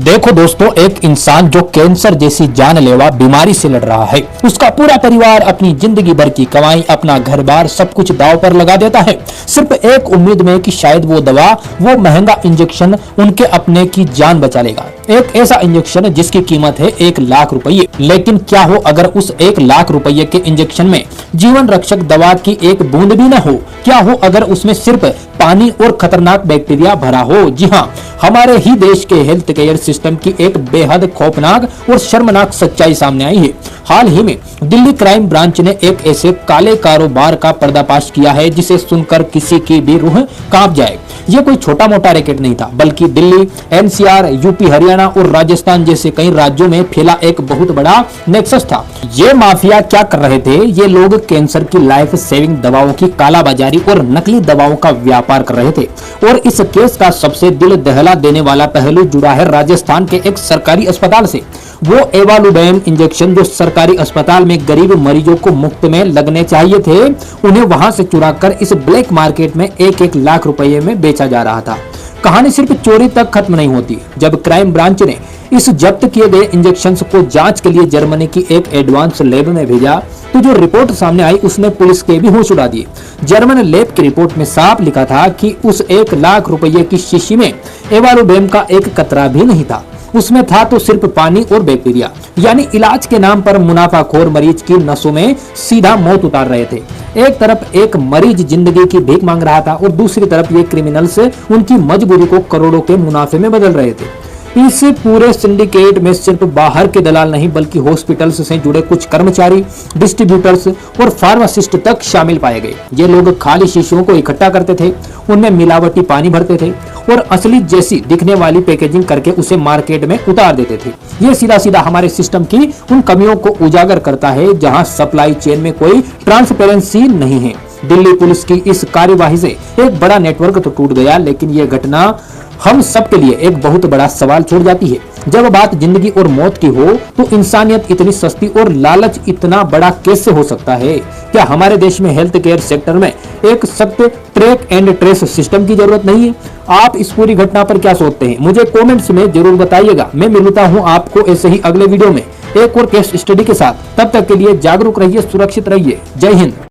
देखो दोस्तों, एक इंसान जो कैंसर जैसी जानलेवा बीमारी से लड़ रहा है, उसका पूरा परिवार अपनी जिंदगी भर की कमाई, अपना घर बार सब कुछ दांव पर लगा देता है, सिर्फ एक उम्मीद में कि शायद वो दवा, वो महंगा इंजेक्शन उनके अपने की जान बचा लेगा। एक ऐसा इंजेक्शन जिसकी कीमत है 1,00,000 रुपये। लेकिन क्या हो अगर उस 1,00,000 रुपये के इंजेक्शन में जीवन रक्षक दवा की एक बूंद भी न हो? क्या हो अगर उसमें सिर्फ पानी और खतरनाक बैक्टीरिया भरा हो? जी हाँ, हमारे ही देश के हेल्थ केयर सिस्टम की एक बेहद खौफनाक और शर्मनाक सच्चाई सामने आई है। हाल ही में दिल्ली क्राइम ब्रांच ने एक ऐसे काले कारोबार का पर्दाफाश किया है जिसे सुनकर किसी की भी रूह कांप जाए। ये कोई छोटा मोटा रैकेट नहीं था, बल्कि दिल्ली, एनसीआर, यूपी, हरियाणा और राजस्थान जैसे कई राज्यों में फैला एक बहुत बड़ा नेक्सस था। ये माफिया क्या कर रहे थे? ये लोग कैंसर की लाइफ सेविंग दवाओं की कालाबाजारी और नकली दवाओं का व्यापार कर रहे थे। और इस केस का सबसे दिल दहला देने वाला पहलू जुड़ा है राजस्थान के एक सरकारी अस्पताल से। वो एवालुबेम इंजेक्शन जो सरकारी अस्पताल में गरीब मरीजों को मुफ्त में लगने चाहिए थे, उन्हें वहां से चुराकर इस ब्लैक मार्केट में 1-1 लाख रुपए में बेचा जा रहा था। कहानी सिर्फ चोरी तक खत्म नहीं होती। जब क्राइम ब्रांच ने इस जब्त किए गए इंजेक्शंस को जांच के लिए जर्मनी की एक एडवांस लैब में भेजा, तो जो रिपोर्ट सामने आई उसने पुलिस के भी होश उड़ा दिए। जर्मन लैब की रिपोर्ट में साफ लिखा था कि उस 1,00,000 रुपये की शीशी में एवालुबेम का एक कतरा भी नहीं था। उसमें था तो सिर्फ पानी और बैक्टीरिया। यानी इलाज के नाम पर मुनाफाखोर मरीज की नसों में सीधा मौत उतार रहे थे। एक तरफ एक मरीज जिंदगी की भीख मांग रहा था और दूसरी तरफ ये क्रिमिनल्स उनकी मजबूरी को करोड़ों के मुनाफे में बदल रहे थे। इस पूरे सिंडिकेट में सिर्फ बाहर के दलाल नहीं, बल्कि हॉस्पिटल्स से जुड़े कुछ कर्मचारी, डिस्ट्रीब्यूटर्स और फार्मासिस्ट तक शामिल पाए गए। ये लोग खाली शीशियों को इकट्ठा करते थे, उनमें मिलावटी पानी भरते थे और असली जैसी दिखने वाली पैकेजिंग करके उसे मार्केट में उतार देते थे। ये सीधा सीधा हमारे सिस्टम की उन कमियों को उजागर करता है जहां सप्लाई चेन में कोई ट्रांसपेरेंसी नहीं है। दिल्ली पुलिस की इस कार्यवाही से एक बड़ा नेटवर्क तो टूट गया, लेकिन ये घटना हम सब के लिए एक बहुत बड़ा सवाल छोड़ जाती है। जब बात जिंदगी और मौत की हो तो इंसानियत इतनी सस्ती और लालच इतना बड़ा कैसे हो सकता है? क्या हमारे देश में हेल्थ केयर सेक्टर में एक सख्त ट्रैक एंड ट्रेस सिस्टम की जरूरत नहीं है? आप इस पूरी घटना पर क्या सोचते हैं? मुझे कमेंट्स में जरूर बताइएगा। मैं मिलता हूं आपको ऐसे ही अगले वीडियो में एक और केस स्टडी के साथ। तब तक के लिए जागरूक रहिए, सुरक्षित रहिए। जय हिंद।